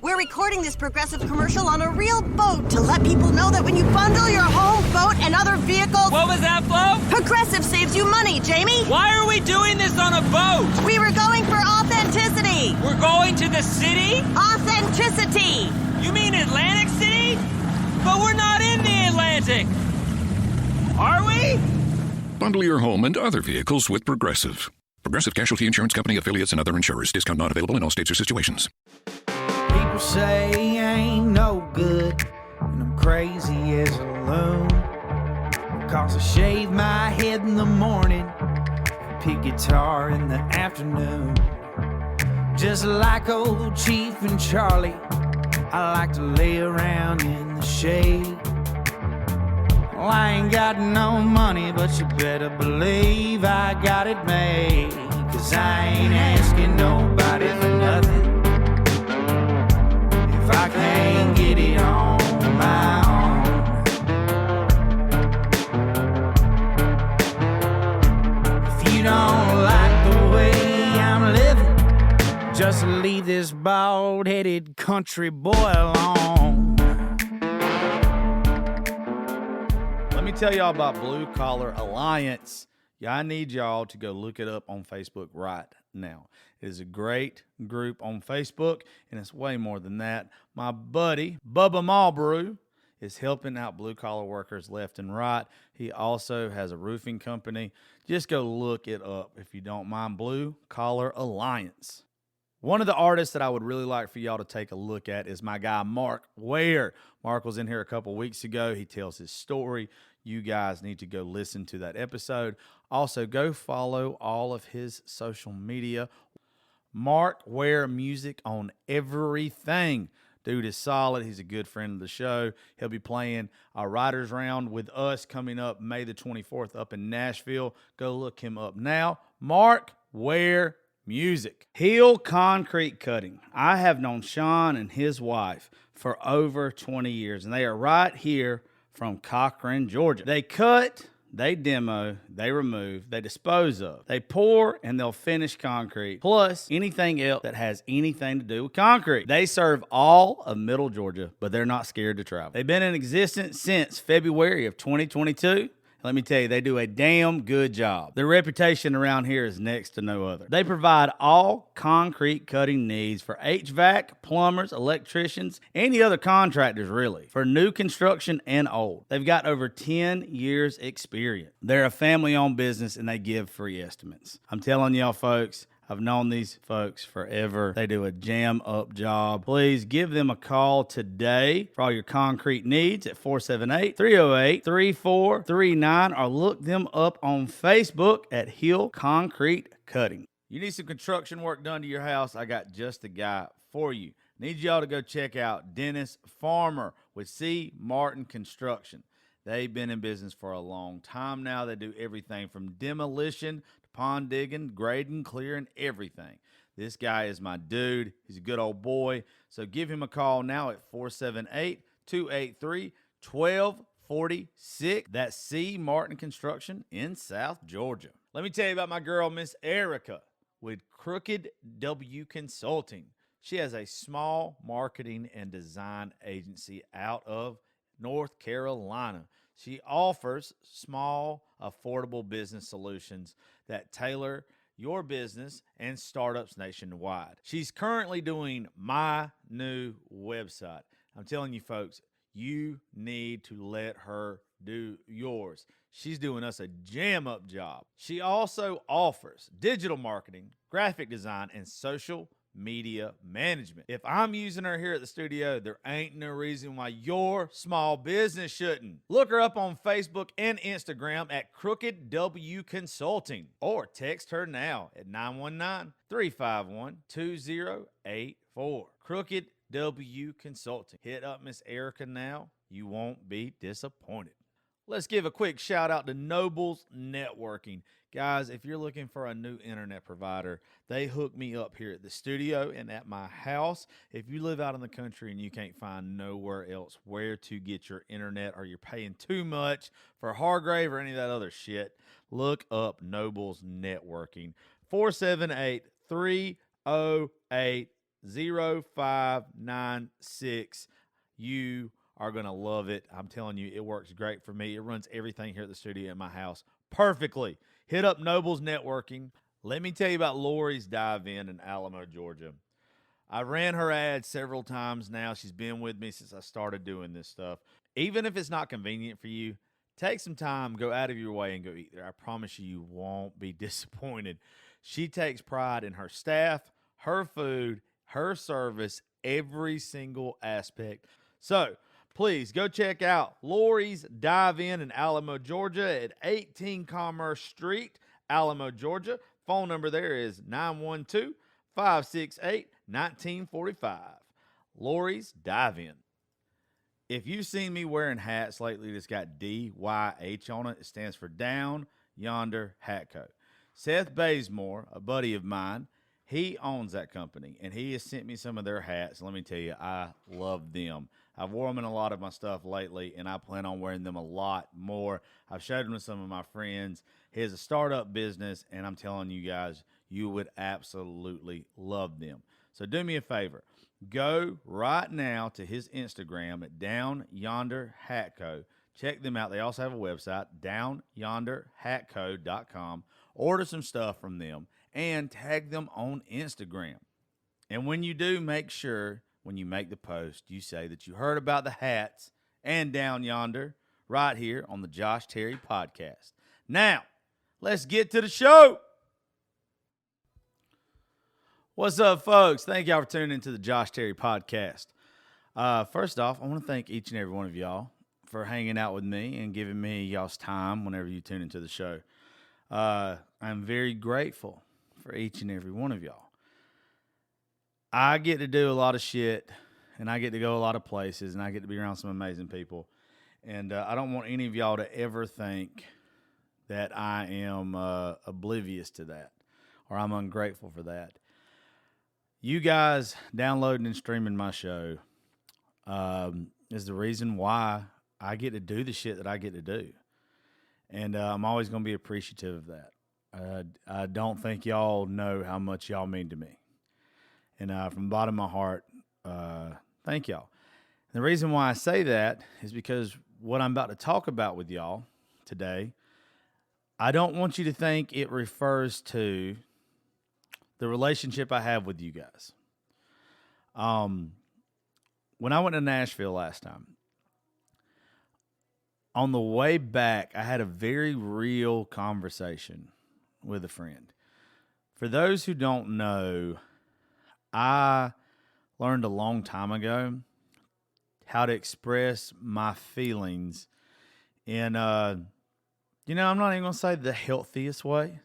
We're recording this Progressive commercial on a real boat to let people know that when you bundle your home, boat, and other vehicles... What was that, Flo? Progressive saves you money, Jamie. Why are we doing this on a boat? We were going for authenticity. We're going to the city? Authenticity. You mean Atlantic City? But we're not in the Atlantic. Are we? Bundle your home and other vehicles with Progressive. Progressive Casualty Insurance Company, affiliates, and other insurers. Discount not available in all states or situations. People say I ain't no good, and I'm crazy as a loon. Because I shave my head in the morning, pick guitar in the afternoon. Just like old Chief and Charlie, I like to lay around in the shade. Well, I ain't got no money, but you better believe I got it made. 'Cause I ain't asking nobody for nothing if I can't get it on my own. If you don't like the way I'm living, just leave this bald-headed country boy alone. Let me tell y'all about Blue Collar Alliance. Yeah, I need y'all to go look it up on Facebook right now. It is a great group on Facebook, and it's way more than that. My buddy, Bubba Malbrew, is helping out blue-collar workers left and right. He also has a roofing company. Just go look it up if you don't mind. Blue Collar Alliance. One of the artists that I would really like for y'all to take a look at is my guy, Mark Ware. Mark was in here a couple weeks ago. He tells his story. You guys need to go listen to that episode. Also, go follow all of his social media. Mark Ware Music on everything. Dude is solid. He's a good friend of the show. He'll be playing a writer's round with us coming up May the 24th up in Nashville. Go look him up now. Mark Ware Music. Hill Concrete Cutting. I have known Sean and his wife for over 20 years, and they are right here from Cochran, Georgia. They cut, they demo, they remove, they dispose of, they pour, and they'll finish concrete, plus anything else that has anything to do with concrete. They serve all of Middle Georgia, but they're not scared to travel. They've been in existence since February of 2022. Let me tell you, they do a damn good job. Their reputation around here is next to no other. They provide all concrete cutting needs for HVAC, plumbers, electricians, any other contractors really, for new construction and old. They've got over 10 years experience. They're a family-owned business and they give free estimates. I'm telling y'all folks, I've known these folks forever. They do a jam-up job. Please give them a call today for all your concrete needs at 478-308-3439 or look them up on Facebook at Hill Concrete Cutting. You need some construction work done to your house? I got just the guy for you. Need y'all to go check out Dennis Farmer with C. Martin Construction. They've been in business for a long time now. They do everything from demolition to pond digging, grading, clearing, everything. This guy is my dude. He's a good old boy. So give him a call now at 478-283-1246. That's C. Martin Construction in South Georgia. Let me tell you about my girl, Miss Erica, with Crooked W Consulting. She has a small marketing and design agency out of North Carolina. She offers small, affordable business solutions that tailor your business and startups nationwide. She's currently doing my new website. I'm telling you folks, you need to let her do yours. She's doing us a jam-up job. She also offers digital marketing, graphic design, and social media management. If I'm using her here at the studio, there ain't no reason why your small business shouldn't. Look her up on Facebook and Instagram at Crooked W Consulting or text her now at 919-351-2084. Crooked W Consulting. Hit up Miss Erica now. You won't be disappointed. Let's give a quick shout out to Nobles Networking. Guys, if you're looking for a new internet provider, they hook me up here at the studio and at my house. If you live out in the country and you can't find nowhere else where to get your internet or you're paying too much for Hargrave or any of that other shit, look up Nobles Networking. 478-308-00 0596. You are going to love it. I'm telling you, it works great for me. It runs everything here at the studio in my house perfectly. Hit up Nobles Networking. Let me tell you about Lori's Dive-In in Alamo, Georgia. I ran her ad several times now. She's been with me since I started doing this stuff. Even if it's not convenient for you, take some time, go out of your way, and go eat there. I promise you won't be disappointed. She takes pride in her staff, her food, her service, every single aspect. So please go check out Lori's Dive-In in Alamo, Georgia at 18 Commerce Street, Alamo, Georgia. Phone number there is 912-568-1945. Lori's Dive-In. If you've seen me wearing hats lately that's got DYH on it, it stands for Down Yonder Hat Co. Seth Bazemore, a buddy of mine, he owns that company, and he has sent me some of their hats. Let me tell you, I love them. I've worn them in a lot of my stuff lately, and I plan on wearing them a lot more. I've showed them to some of my friends. He has a startup business, and I'm telling you guys, you would absolutely love them. So do me a favor. Go right now to his Instagram at Down Yonder Hat Co. Check them out. They also have a website, downyonderhatco.com. Order some stuff from them and tag them on Instagram. And when you do, make sure when you make the post, you say that you heard about the hats and Down Yonder right here on the Josh Terry Podcast. Now, let's get to the show. What's up, folks? Thank y'all for tuning into the Josh Terry Podcast. First off, I want to thank each and every one of y'all for hanging out with me and giving me y'all's time whenever you tune into the show. I'm very grateful for each and every one of y'all. I get to do a lot of shit, and I get to go a lot of places, and I get to be around some amazing people. And I don't want any of y'all to ever think that I am oblivious to that or I'm ungrateful for that. You guys downloading and streaming my show is the reason why I get to do the shit that I get to do. And I'm always going to be appreciative of that. I don't think y'all know how much y'all mean to me. And from the bottom of my heart, thank y'all. And the reason why I say that is because what I'm about to talk about with y'all today, I don't want you to think it refers to the relationship I have with you guys. When I went to Nashville last time, on the way back, I had a very real conversation with a friend. For those who don't know, I learned a long time ago how to express my feelings in, I'm not even going to say the healthiest way.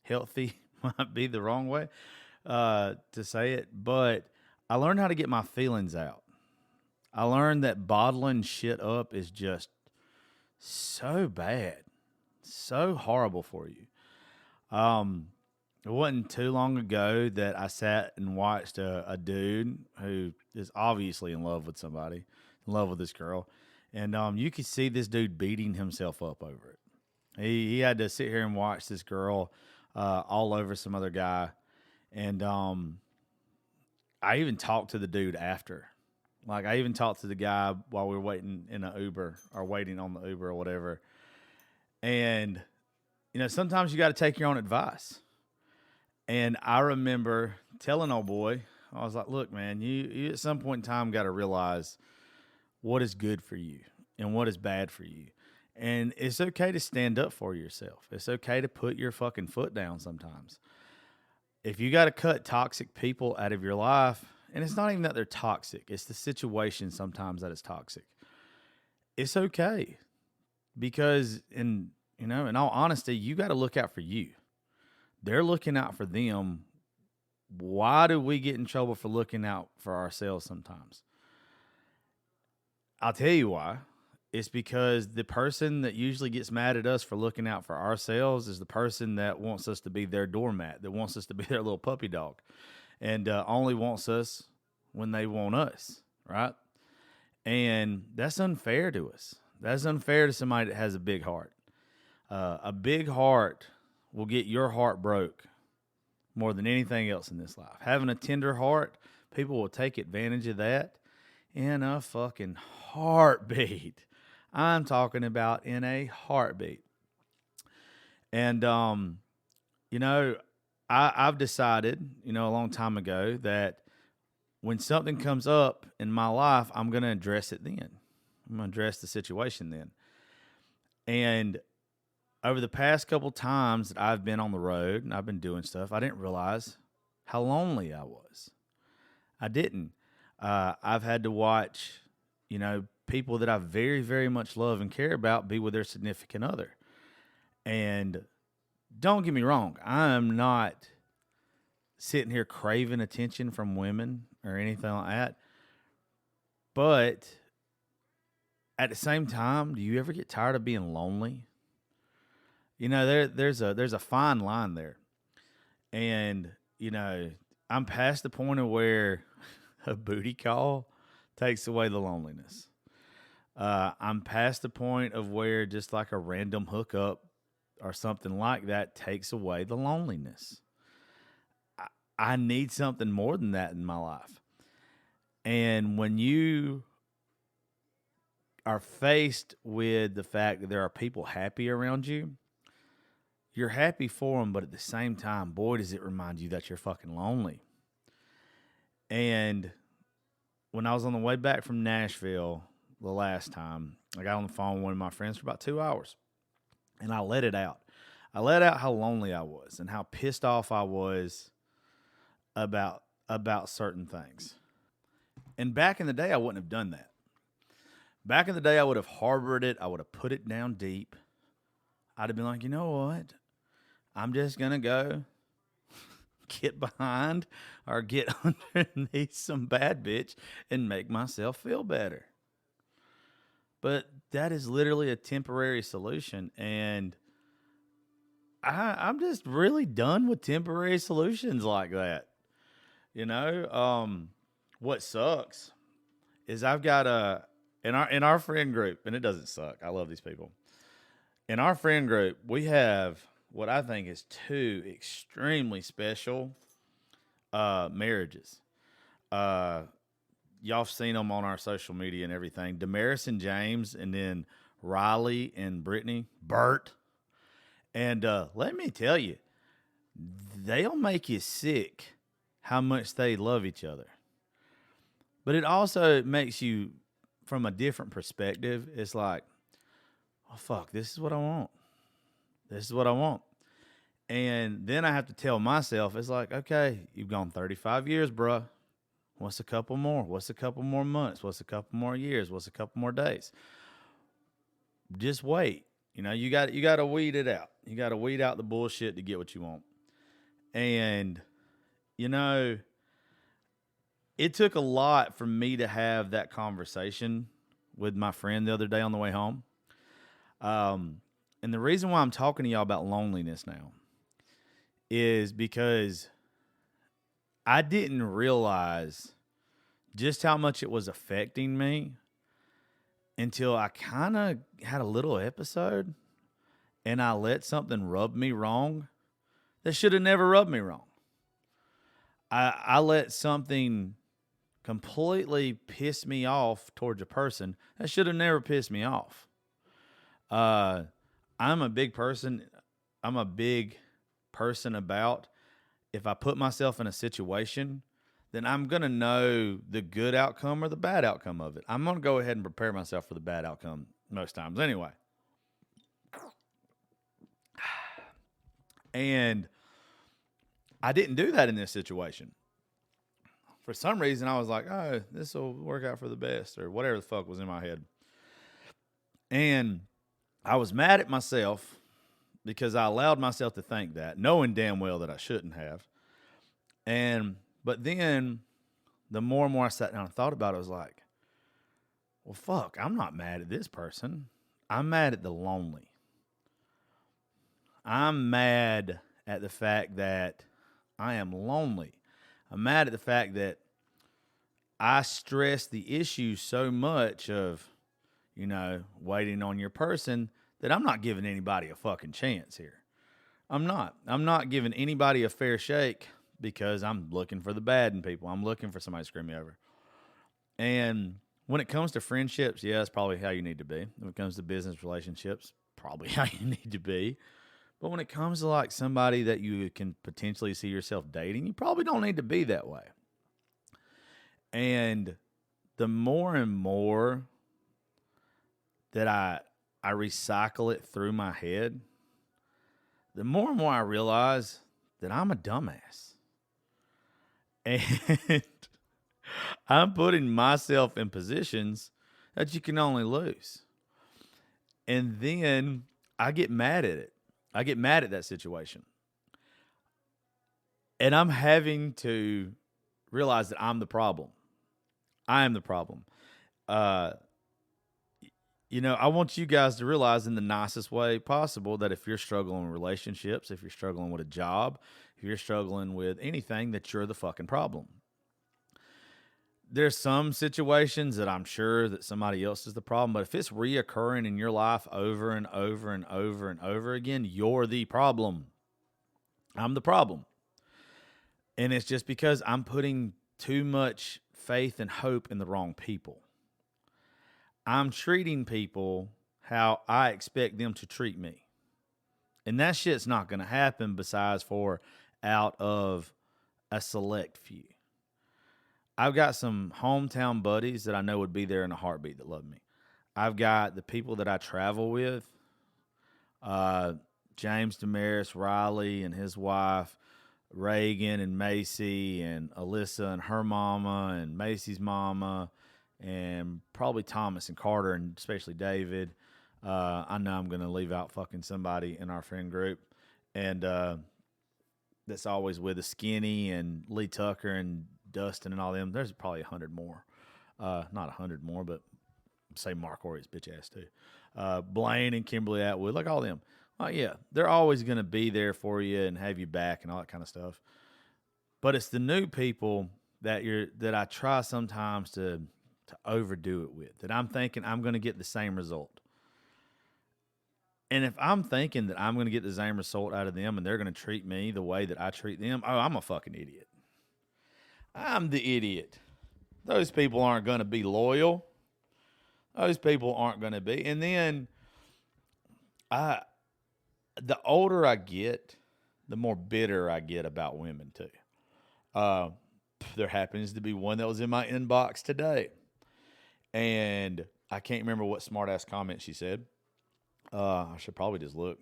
Healthy might be the wrong way to say it, but I learned how to get my feelings out. I learned that bottling shit up is just so bad, so horrible for you. It wasn't too long ago that I sat and watched a dude who is obviously in love with somebody, in love with this girl, and you could see this dude beating himself up over it. He had to sit here and watch this girl all over some other guy, and I even talked to the dude after. Like, I even talked to the guy while we were waiting in an Uber or waiting on the Uber or whatever. And, sometimes you got to take your own advice. And I remember telling old boy, I was like, look, man, you at some point in time got to realize what is good for you and what is bad for you. And it's okay to stand up for yourself. It's okay to put your fucking foot down sometimes. If you got to cut toxic people out of your life, and it's not even that they're toxic, it's the situation sometimes that is toxic. It's okay. Because in all honesty, you got to look out for you. They're looking out for them. Why do we get in trouble for looking out for ourselves sometimes? I'll tell you why. It's because the person that usually gets mad at us for looking out for ourselves is the person that wants us to be their doormat, that wants us to be their little puppy dog, and only wants us when they want us, right? And that's unfair to us. That's unfair to somebody that has a big heart. A big heart will get your heart broke more than anything else in this life. Having a tender heart People will take advantage of that in a fucking heartbeat. I'm talking about in a heartbeat. And, you know, I've decided, you know, a long time ago that when something comes up in my life, I'm going to address it then. I'm going to address the situation then. And over the past couple times that I've been on the road and I've been doing stuff, I didn't realize how lonely I was. I didn't. I've had to watch, you know, people that I very, very much love and care about be with their significant other. And don't get me wrong, I'm not sitting here craving attention from women or anything like that. But at the same time, do you ever get tired of being lonely? You know, there's a fine line there. And, you know, I'm past the point of where a booty call takes away the loneliness. I'm past the point of where just like a random hookup or something like that takes away the loneliness. I need something more than that in my life. And when you are faced with the fact that there are people happy around you, you're happy for them, but at the same time, boy, does it remind you that you're fucking lonely. And when I was on the way back from Nashville the last time, I got on the phone with one of my friends for about 2 hours, and I let it out. I let out how lonely I was and how pissed off I was about certain things. And back in the day, I wouldn't have done that. Back in the day, I would have harbored it. I would have put it down deep. I'd have been like, you know what? I'm just going to go get behind or get underneath some bad bitch and make myself feel better. But that is literally a temporary solution. And I'm just really done with temporary solutions like that. You know, what sucks is I've got in our friend group, and it doesn't suck. I love these people. In our friend group, we have what I think is two extremely special marriages. Y'all have seen them on our social media and everything. Damaris and James, and then Riley and Brittany, Bert. And let me tell you, they'll make you sick how much they love each other. But it also makes you, from a different perspective, it's like, oh, fuck, this is what I want. This is what I want. And then I have to tell myself, it's like, okay, you've gone 35 years, bruh. What's a couple more? What's a couple more months? What's a couple more years? What's a couple more days? Just wait. You know, you got to weed it out. You got to weed out the bullshit to get what you want. And, you know, it took a lot for me to have that conversation with my friend the other day on the way home. And the reason why I'm talking to y'all about loneliness now is because I didn't realize just how much it was affecting me until I kind of had a little episode and I let something rub me wrong that should have never rubbed me wrong. I let something completely piss me off towards a person that should have never pissed me off. I'm a big person. I'm a big person about if I put myself in a situation, then I'm going to know the good outcome or the bad outcome of it. I'm going to go ahead and prepare myself for the bad outcome most times anyway. And I didn't do that in this situation. For some reason, I was like, oh, this will work out for the best, or whatever the fuck was in my head. And I was mad at myself because I allowed myself to think that, knowing damn well that I shouldn't have. But then the more and more I sat down and thought about it, I was like, well, fuck, I'm not mad at this person. I'm mad at the lonely. I'm mad at the fact that I am lonely. I'm mad at the fact that I stress the issue so much of, you know, waiting on your person that I'm not giving anybody a fucking chance here. I'm not giving anybody a fair shake because I'm looking for the bad in people. I'm looking for somebody to screw me over. And when it comes to friendships, yeah, that's probably how you need to be. When it comes to business relationships, probably how you need to be. But when it comes to like somebody that you can potentially see yourself dating, you probably don't need to be that way. And the more and more that I recycle it through my head, the more and more I realize that I'm a dumbass. And I'm putting myself in positions that you can only lose. And then I get mad at it. I get mad at that situation. And I'm having to realize that I'm the problem. I am the problem. I want you guys to realize in the nicest way possible that if you're struggling with relationships, if you're struggling with a job, if you're struggling with anything, that you're the fucking problem. There's some situations that I'm sure that somebody else is the problem, but if it's reoccurring in your life over and over and over and over again, you're the problem. I'm the problem. And it's just because I'm putting too much faith and hope in the wrong people. I'm treating people how I expect them to treat me. And that shit's not going to happen besides for out of a select few. I've got some hometown buddies that I know would be there in a heartbeat that love me. I've got the people that I travel with, James Damaris, Riley and his wife, Reagan and Macy and Alyssa and her mama and Macy's mama, and probably Thomas and Carter and especially David. I know I'm going to leave out fucking somebody in our friend group. And that's always with us, Skinny and Lee Tucker and Dustin and all them. There's probably 100 more. Not 100 more, but say Mark Orioles bitch ass too. Blaine and Kimberly Atwood, like all them. Yeah, they're always going to be there for you and have you back and all that kind of stuff. But it's the new people that I try sometimes to overdo it with, that I'm thinking I'm going to get the same result. And if I'm thinking that I'm going to get the same result out of them and they're going to treat me the way that I treat them, I'm a fucking idiot. I'm the idiot. Those people aren't going to be loyal. Those people aren't going to be. And then the older I get, the more bitter I get about women too. There happens to be one that was in my inbox today. And I can't remember what smart-ass comment she said. I should probably just look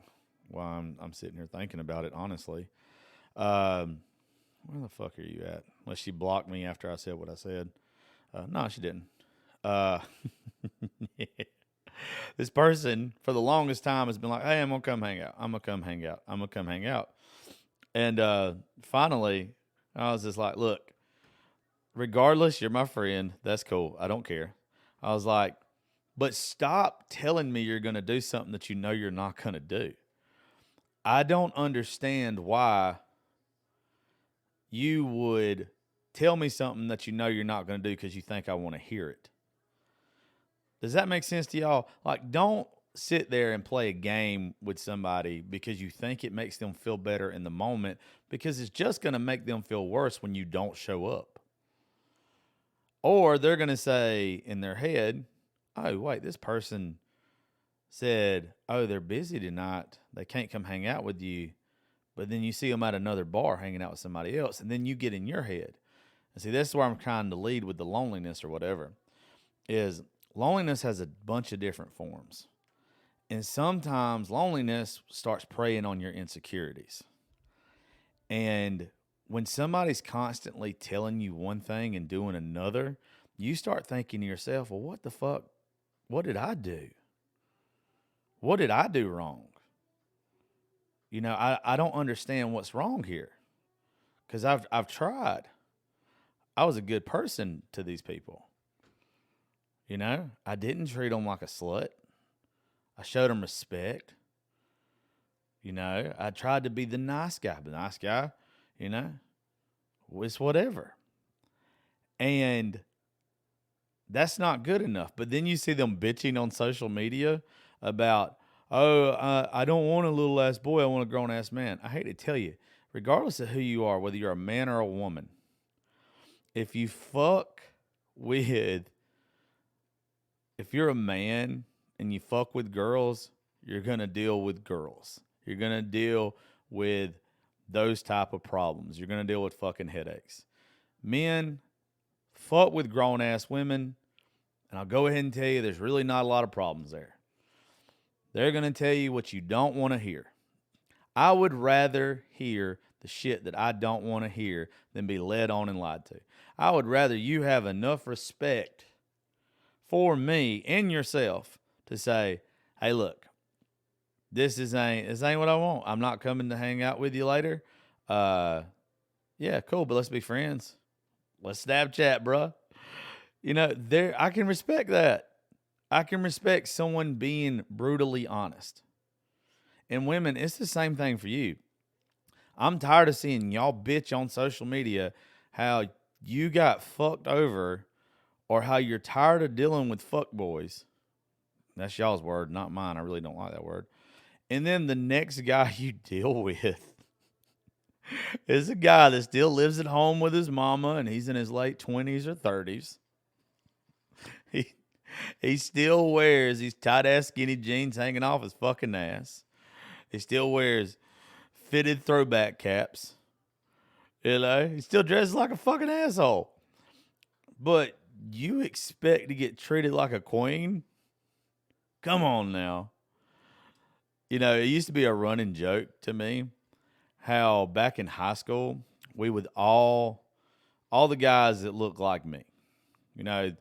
while I'm sitting here thinking about it, honestly. Where the fuck are you at? Unless she blocked me after I said what I said. No, she didn't. This person, for the longest time, has been like, hey, I'm going to come hang out. I'm going to come hang out. I'm going to come hang out. And finally, I was just like, look, regardless, you're my friend. That's cool. I don't care. I was like, but stop telling me you're going to do something that you know you're not going to do. I don't understand why you would tell me something that you know you're not going to do because you think I want to hear it. Does that make sense to y'all? Like, don't sit there and play a game with somebody because you think it makes them feel better in the moment, because it's just going to make them feel worse when you don't show up. Or they're going to say in their head, oh, wait, this person said, oh, they're busy tonight. They can't come hang out with you. But then you see them at another bar hanging out with somebody else, and then you get in your head. And see, this is where I'm trying to lead with the loneliness or whatever, is loneliness has a bunch of different forms. And sometimes loneliness starts preying on your insecurities. And when somebody's constantly telling you one thing and doing another, you start thinking to yourself, well, what the fuck? What did I do? What did I do wrong? You know, I don't understand what's wrong here, because I've tried. I was a good person to these people. You know, I didn't treat them like a slut. I showed them respect. You know, I tried to be the nice guy. The nice guy, you know, was whatever. And that's not good enough. But then you see them bitching on social media about, oh, I don't want a little ass boy. I want a grown ass man. I hate to tell you, regardless of who you are, whether you're a man or a woman, if you fuck with, if you're a man and you fuck with girls, you're going to deal with girls. You're going to deal with those type of problems. You're going to deal with fucking headaches. Men, fuck with grown-ass women, and I'll go ahead and tell you there's really not a lot of problems there. They're going to tell you what you don't want to hear. I would rather hear the shit that I don't want to hear than be led on and lied to. I would rather you have enough respect for me and yourself to say, hey, look, this ain't what I want. I'm not coming to hang out with you later. Yeah, cool, but let's be friends. Let's Snapchat, bruh. You know, I can respect that. I can respect someone being brutally honest. And women, it's the same thing for you. I'm tired of seeing y'all bitch on social media how you got fucked over or how you're tired of dealing with fuck boys. That's y'all's word, not mine. I really don't like that word. And then the next guy you deal with is a guy that still lives at home with his mama and he's in his late 20s or 30s. He still wears these tight-ass skinny jeans hanging off his fucking ass. He still wears fitted throwback caps. You know, he still dresses like a fucking asshole. But you expect to get treated like a queen? Come on now. You know, it used to be a running joke to me how back in high school, we would all the guys that look like me. You know,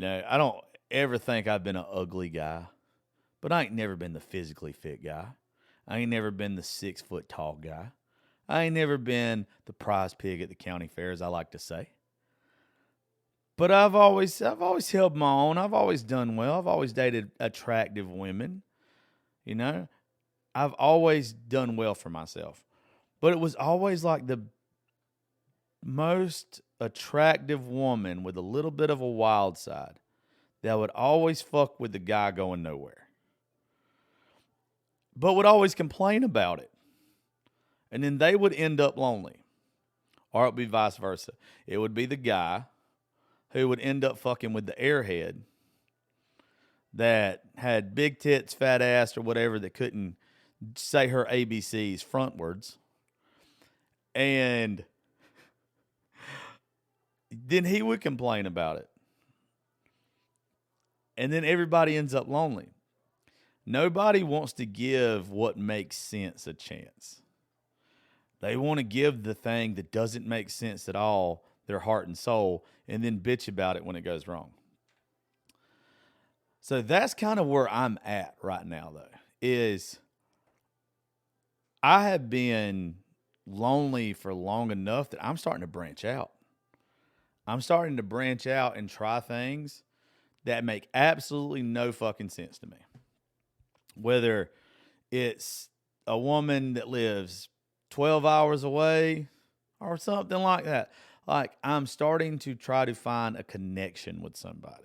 I don't ever think I've been an ugly guy, but I ain't never been the physically fit guy. I ain't never been the 6 foot tall guy. I ain't never been the prize pig at the county fair, as I like to say. But I've always held my own. I've always done well. I've always dated attractive women. You know, I've always done well for myself. But it was always like the most attractive woman with a little bit of a wild side that would always fuck with the guy going nowhere. But would always complain about it. And then they would end up lonely. Or it would be vice versa. It would be the guy who would end up fucking with the airhead that had big tits, fat ass, or whatever that couldn't say her ABCs frontwards. And then he would complain about it. And then everybody ends up lonely. Nobody wants to give what makes sense a chance. They want to give the thing that doesn't make sense at all their heart and soul and then bitch about it when it goes wrong. So that's kind of where I'm at right now, though, is I have been lonely for long enough that I'm starting to branch out. I'm starting to branch out and try things that make absolutely no fucking sense to me. Whether it's a woman that lives 12 hours away or something like that. Like, I'm starting to try to find a connection with somebody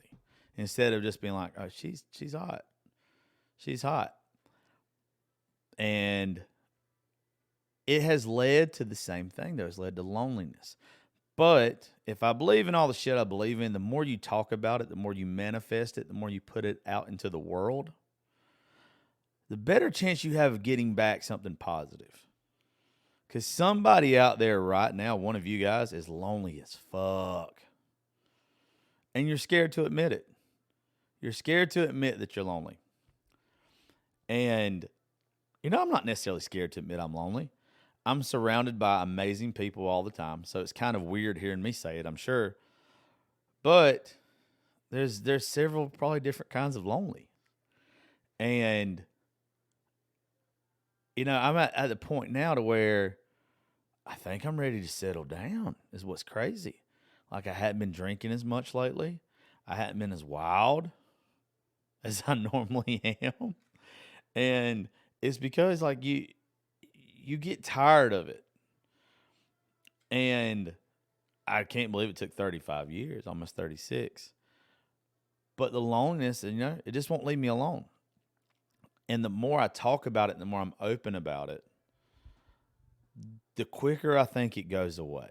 instead of just being like, oh, she's hot. She's hot. And it has led to the same thing, though. It's led to loneliness. But if I believe in all the shit I believe in, the more you talk about it, the more you manifest it, the more you put it out into the world, the better chance you have of getting back something positive. Because somebody out there right now, one of you guys, is lonely as fuck. And you're scared to admit it. You're scared to admit that you're lonely. And, you know, I'm not necessarily scared to admit I'm lonely. I'm surrounded by amazing people all the time. So it's kind of weird hearing me say it, I'm sure. But there's several probably different kinds of lonely. And, you know, I'm at the point now to where I think I'm ready to settle down is what's crazy. Like, I hadn't been drinking as much lately. I hadn't been as wild as I normally am. And it's because, like, you get tired of it. And I can't believe it took 35 years, almost 36. But the loneliness, you know, it just won't leave me alone. And the more I talk about it, the more I'm open about it, the quicker I think it goes away.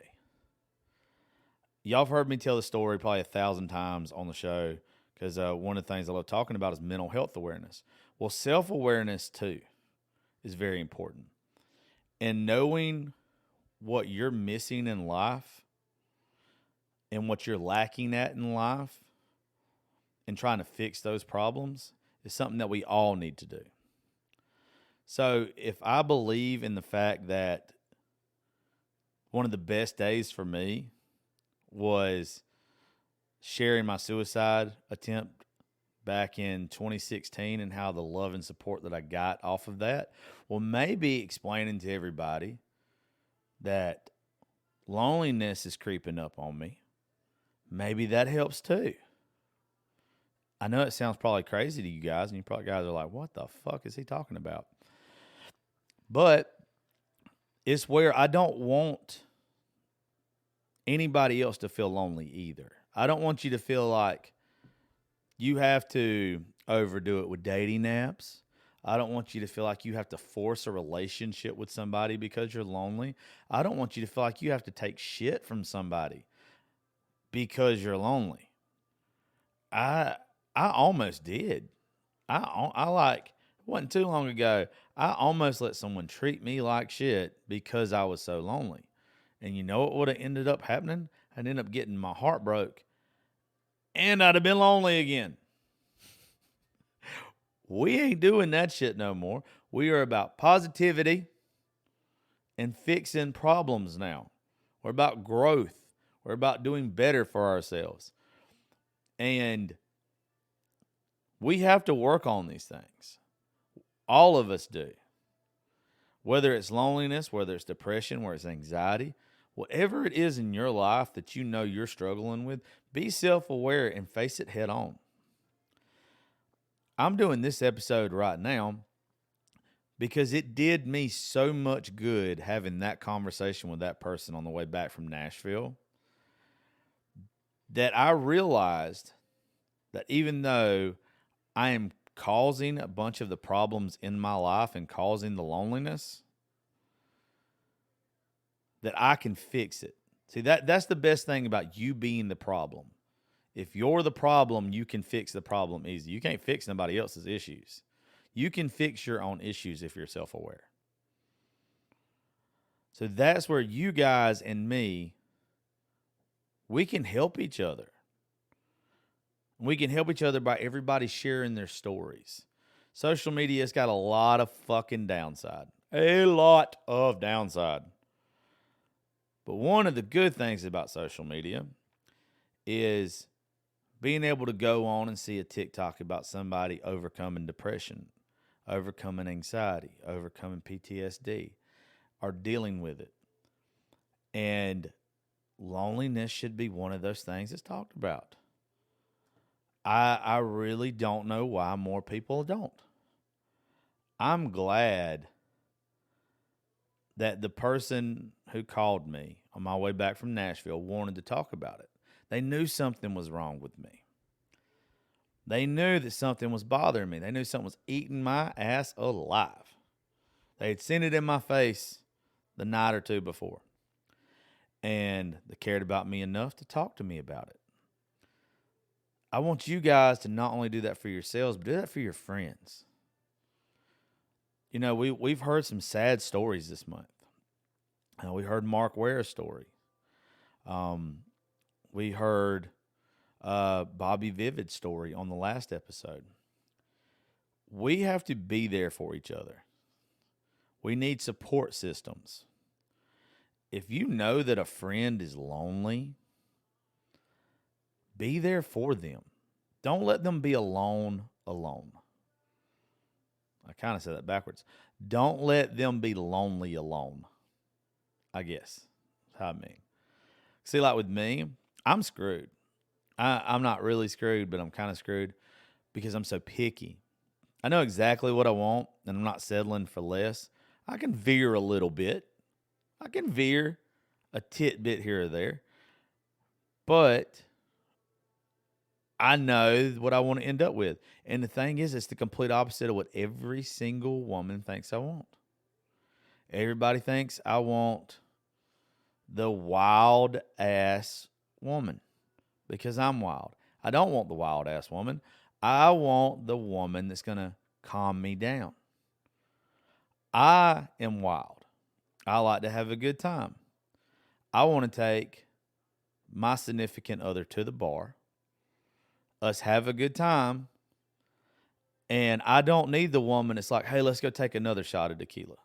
Y'all have heard me tell the story probably 1,000 times on the show because one of the things I love talking about is mental health awareness. Well, self-awareness too is very important. And knowing what you're missing in life and what you're lacking at in life and trying to fix those problems is something that we all need to do. So if I believe in the fact that one of the best days for me was sharing my suicide attempt back in 2016 and how the love and support that I got off of that, well, maybe explaining to everybody that loneliness is creeping up on me, maybe that helps too. I know it sounds probably crazy to you guys, and you probably guys are like, what the fuck is he talking about? But it's where I don't want anybody else to feel lonely either. I don't want you to feel like you have to overdo it with dating apps. I don't want you to feel like you have to force a relationship with somebody because you're lonely. I don't want you to feel like you have to take shit from somebody because you're lonely. I almost did. It wasn't too long ago, I almost let someone treat me like shit because I was so lonely. And you know what would have ended up happening? I'd end up getting my heart broke. And I'd have been lonely again. We ain't doing that shit no more. We are about positivity and fixing problems now. We're about growth. We're about doing better for ourselves. And we have to work on these things. All of us do. Whether it's loneliness, whether it's depression, whether it's anxiety, whatever it is in your life that you know you're struggling with, be self-aware and face it head on. I'm doing this episode right now because it did me so much good having that conversation with that person on the way back from Nashville that I realized that even though I am causing a bunch of the problems in my life and causing the loneliness, that I can fix it. See, that's the best thing about you being the problem. If you're the problem, you can fix the problem easy. You can't fix somebody else's issues. You can fix your own issues if you're self-aware. So that's where you guys and me, we can help each other. We can help each other by everybody sharing their stories. Social media has got a lot of fucking downside. A lot of downside. But one of the good things about social media is being able to go on and see a TikTok about somebody overcoming depression, overcoming anxiety, overcoming PTSD, or dealing with it. And loneliness should be one of those things that's talked about. I really don't know why more people don't. I'm glad that the person who called me on my way back from Nashville wanted to talk about it. They knew something was wrong with me. They knew that something was bothering me. They knew something was eating my ass alive. They had seen it in my face the night or two before. And they cared about me enough to talk to me about it. I want you guys to not only do that for yourselves, but do that for your friends. You know, we've heard some sad stories this month. We heard Mark Ware's story. We heard Bobby Vivid's story on the last episode. We have to be there for each other. We need support systems. If you know that a friend is lonely, be there for them. Don't let them be alone. I kind of said that backwards. Don't let them be lonely alone, I guess. That's how I mean. See, like with me, I'm screwed. I'm not really screwed, but I'm kind of screwed because I'm so picky. I know exactly what I want, and I'm not settling for less. I can veer a little bit. I can veer a tidbit here or there. But I know what I want to end up with. And the thing is, it's the complete opposite of what every single woman thinks I want. Everybody thinks I want the wild ass woman because I'm wild. I don't want the wild ass woman. I want the woman that's going to calm me down. I am wild. I like to have a good time. I want to take my significant other to the bar, us have a good time, and I don't need the woman that's like, hey, let's go take another shot of tequila.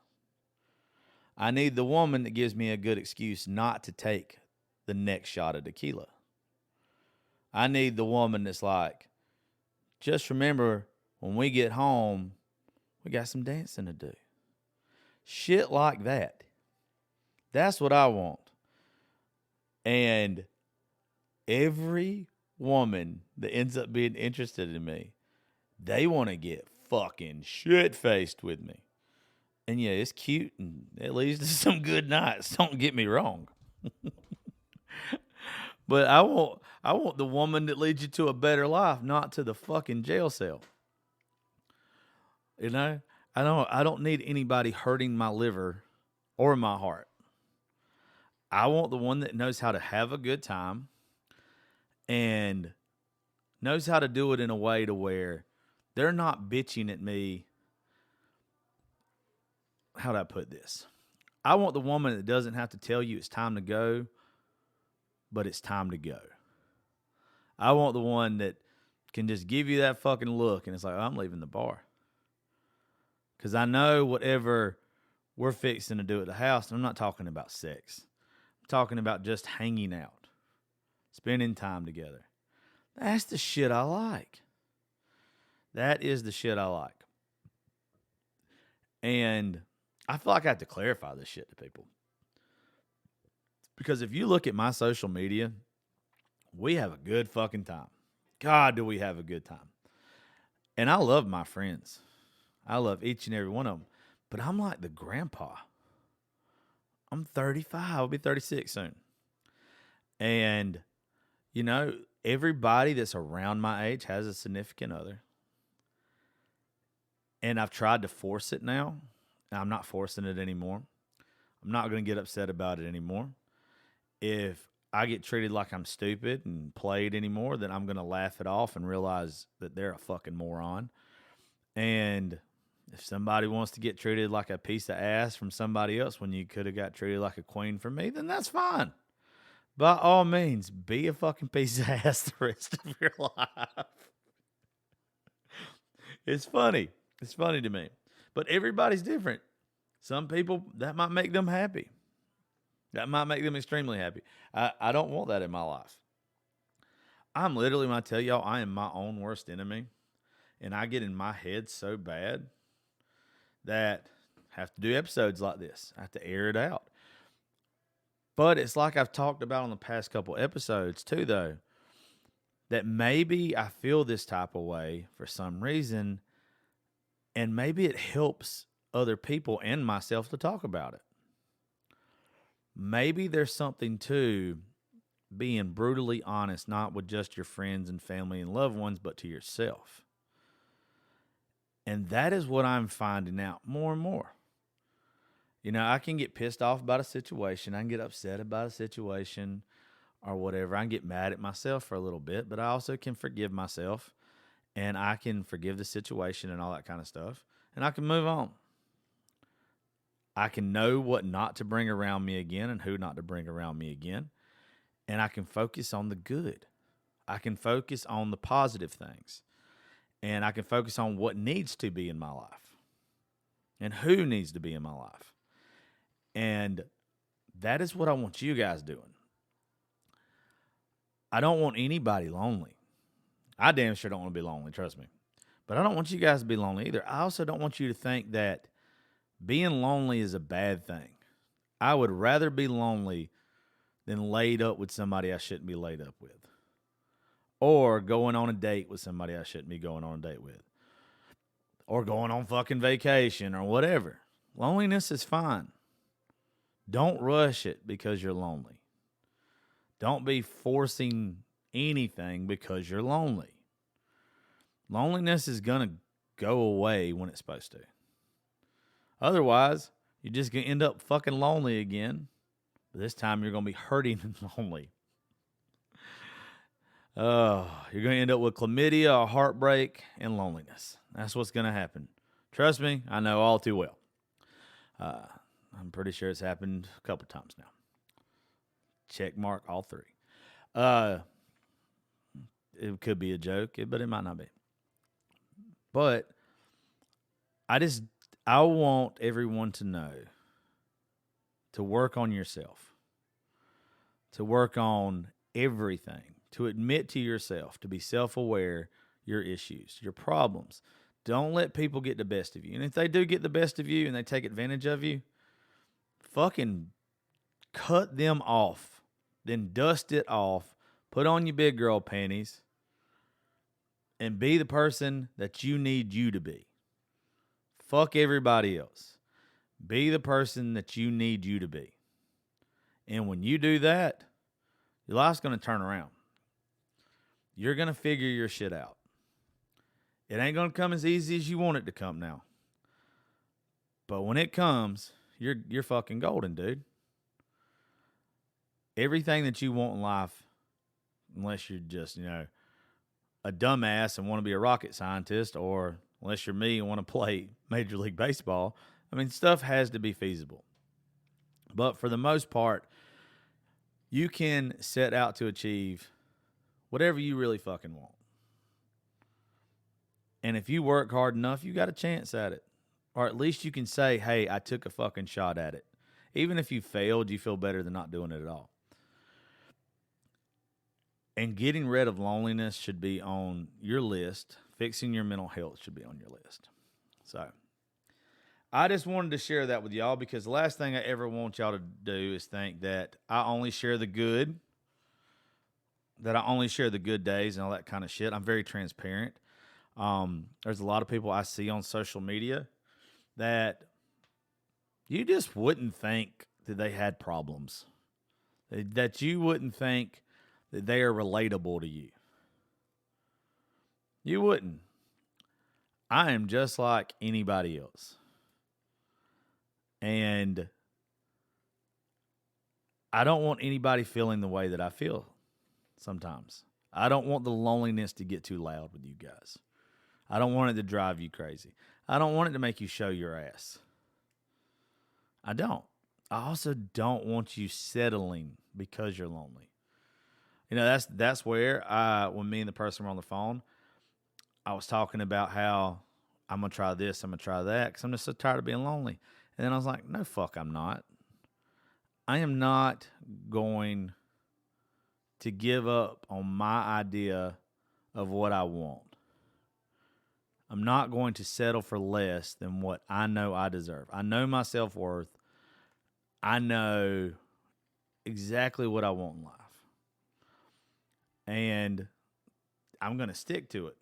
I need the woman that gives me a good excuse not to take the next shot of tequila. I need the woman that's like, just remember, when we get home, we got some dancing to do. Shit like that. That's what I want. And every woman that ends up being interested in me, they want to get fucking shit-faced with me. And yeah, it's cute and it leads to some good nights. Don't get me wrong. But I want the woman that leads you to a better life, not to the fucking jail cell. You know? I don't need anybody hurting my liver or my heart. I want the one that knows how to have a good time and knows how to do it in a way to where they're not bitching at me. How do I put this? I want the woman that doesn't have to tell you it's time to go, but it's time to go. I want the one that can just give you that fucking look and it's like, oh, I'm leaving the bar. Because I know whatever we're fixing to do at the house, and I'm not talking about sex. I'm talking about just hanging out, spending time together. That's the shit I like. That is the shit I like. And I feel like I have to clarify this shit to people. Because if you look at my social media, we have a good fucking time. God, do we have a good time. And I love my friends. I love each and every one of them. But I'm like the grandpa. I'm 35. I'll be 36 soon. And, you know, everybody that's around my age has a significant other. And I've tried to force it now. I'm not forcing it anymore. I'm not going to get upset about it anymore. If I get treated like I'm stupid and played anymore, then I'm going to laugh it off and realize that they're a fucking moron. And if somebody wants to get treated like a piece of ass from somebody else when you could have got treated like a queen from me, then that's fine. By all means, be a fucking piece of ass the rest of your life. It's funny. It's funny to me. But everybody's different. Some people, that might make them happy. That might make them extremely happy. I don't want that in my life. I'm literally, when I tell y'all, I am my own worst enemy. And I get in my head so bad that I have to do episodes like this. I have to air it out. But it's like I've talked about on the past couple episodes too, though, that maybe I feel this type of way for some reason, and maybe it helps other people and myself to talk about it. Maybe there's something to being brutally honest, not with just your friends and family and loved ones, but to yourself. And that is what I'm finding out more and more. You know, I can get pissed off about a situation. I can get upset about a situation or whatever. I can get mad at myself for a little bit, but I also can forgive myself and I can forgive the situation and all that kind of stuff. And I can move on. I can know what not to bring around me again and who not to bring around me again. And I can focus on the good. I can focus on the positive things. And I can focus on what needs to be in my life. And who needs to be in my life. And that is what I want you guys doing. I don't want anybody lonely. I damn sure don't want to be lonely, trust me. But I don't want you guys to be lonely either. I also don't want you to think that being lonely is a bad thing. I would rather be lonely than laid up with somebody I shouldn't be laid up with. Or going on a date with somebody I shouldn't be going on a date with. Or going on fucking vacation or whatever. Loneliness is fine. Don't rush it because you're lonely. Don't be forcing anything because you're lonely. Loneliness is going to go away when it's supposed to. Otherwise, You're just going to end up fucking lonely again. But this time you're going to be hurting and lonely. You're going to end up with chlamydia, or heartbreak, and loneliness. That's what's going to happen. Trust me, I know all too well. I'm pretty sure it's happened a couple times now. Check mark all three. It could be a joke, but it might not be. But I want everyone to know to work on yourself, to work on everything, to admit to yourself, to be self-aware, your issues, your problems. Don't let people get the best of you. And if they do get the best of you and they take advantage of you, fucking cut them off. Then dust it off. Put on your big girl panties and be the person that you need you to be. Fuck everybody else. Be the person that you need you to be. And when you do that, your life's going to turn around. You're going to figure your shit out. It ain't going to come as easy as you want it to come now. But when it comes, you're fucking golden, dude. Everything that you want in life, unless you're just, a dumbass and want to be a rocket scientist, or unless you're me and want to play Major League Baseball, stuff has to be feasible. But for the most part, you can set out to achieve whatever you really fucking want. And if you work hard enough, you got a chance at it. Or at least you can say, hey, I took a fucking shot at it. Even if you failed, you feel better than not doing it at all. And getting rid of loneliness should be on your list. Fixing your mental health should be on your list. So I just wanted to share that with y'all, because the last thing I ever want y'all to do is think that I only share the good, that I only share the good days and all that kind of shit. I'm very transparent. There's a lot of people I see on social media that you just wouldn't think that they had problems, that you wouldn't think that they are relatable to you. You wouldn't. I am just like anybody else. And I don't want anybody feeling the way that I feel sometimes. I don't want the loneliness to get too loud with you guys. I don't want it to drive you crazy. I don't want it to make you show your ass. I don't. I also don't want you settling because you're lonely. That's where when me and the person were on the phone, I was talking about how I'm going to try this, I'm going to try that, because I'm just so tired of being lonely. And then I was like, no, fuck, I'm not. I am not going to give up on my idea of what I want. I'm not going to settle for less than what I know I deserve. I know my self-worth. I know exactly what I want in life. And I'm going to stick to it.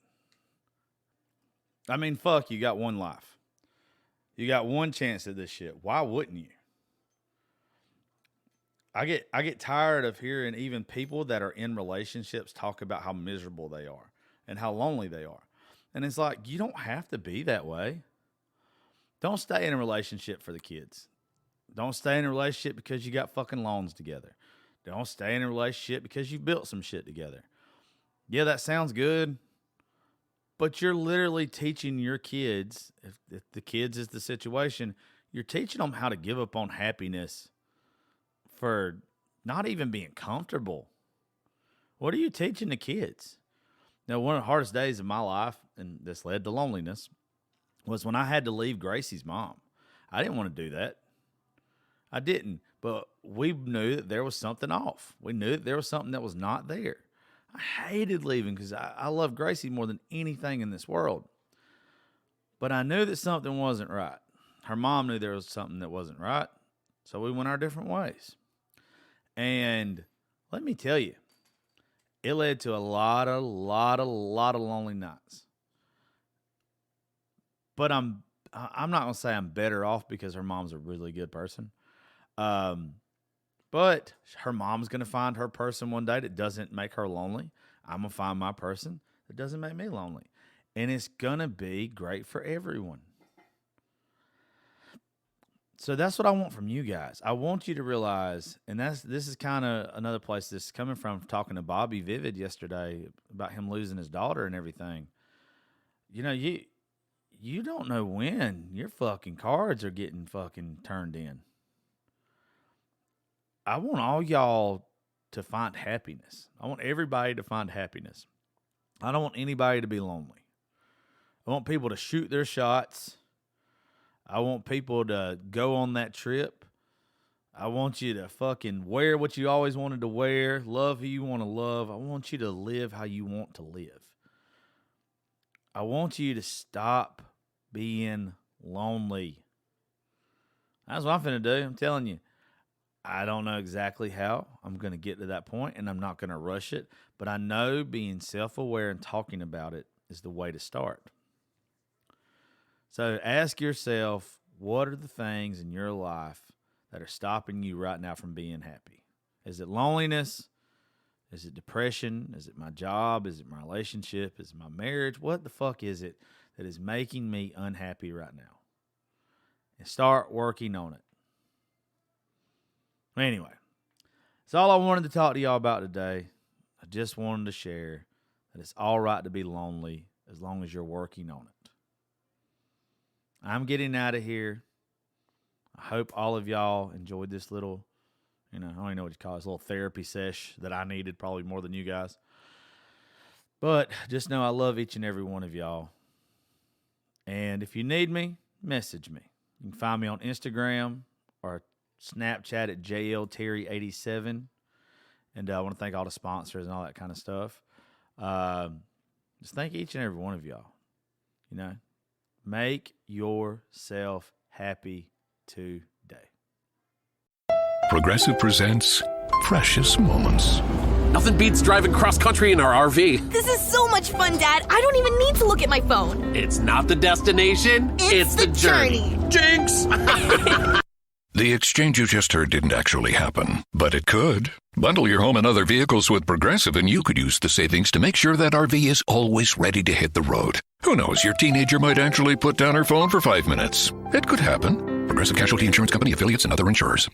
Fuck, you got one life. You got one chance at this shit. Why wouldn't you? I get tired of hearing even people that are in relationships talk about how miserable they are and how lonely they are. And it's like, you don't have to be that way. Don't stay in a relationship for the kids. Don't stay in a relationship because you got fucking loans together. Don't stay in a relationship because you built some shit together. Yeah, that sounds good. But you're literally teaching your kids, if the kids is the situation, you're teaching them how to give up on happiness for not even being comfortable. What are you teaching the kids? Now, one of the hardest days of my life, and this led to loneliness, was when I had to leave Gracie's mom. I didn't want to do that. I didn't. But we knew that there was something off. We knew that there was something that was not there. I hated leaving because I love Gracie more than anything in this world. But I knew that something wasn't right. Her mom knew there was something that wasn't right. So we went our different ways. And let me tell you, it led to a lot of lonely nights. But I'm not going to say I'm better off because her mom's a really good person. But her mom's going to find her person one day that doesn't make her lonely. I'm going to find my person that doesn't make me lonely. And it's going to be great for everyone. So that's what I want from you guys. I want you to realize, and this is kind of another place this is coming from talking to Bobby Vivid yesterday about him losing his daughter and everything. You know, you don't know when your fucking cards are getting fucking turned in. I want all y'all to find happiness. I want everybody to find happiness. I don't want anybody to be lonely. I want people to shoot their shots. I want people to go on that trip. I want you to fucking wear what you always wanted to wear, love who you want to love. I want you to live how you want to live. I want you to stop being lonely. That's what I'm finna do. I'm telling you. I don't know exactly how I'm going to get to that point, and I'm not going to rush it, but I know being self-aware and talking about it is the way to start. So ask yourself, what are the things in your life that are stopping you right now from being happy? Is it loneliness? Is it depression? Is it my job? Is it my relationship? Is it my marriage? What the fuck is it that is making me unhappy right now? And start working on it. Anyway, that's all I wanted to talk to y'all about today. I just wanted to share that it's all right to be lonely as long as you're working on it. I'm getting out of here. I hope all of y'all enjoyed this little, I don't even know what you call it, this little therapy sesh that I needed probably more than you guys. But just know I love each and every one of y'all. And if you need me, message me. You can find me on Instagram or Snapchat at JLTerry87. And I want to thank all the sponsors and all that kind of stuff. Just thank each and every one of y'all. Make yourself happy today. Progressive presents Precious Moments. Nothing beats driving cross-country in our RV. This is so much fun, Dad. I don't even need to look at my phone. It's not the destination, it's the journey. Jinx! The exchange you just heard didn't actually happen, but it could. Bundle your home and other vehicles with Progressive, and you could use the savings to make sure that RV is always ready to hit the road. Who knows, your teenager might actually put down her phone for 5 minutes. It could happen. Progressive Casualty Insurance Company, affiliates, and other insurers.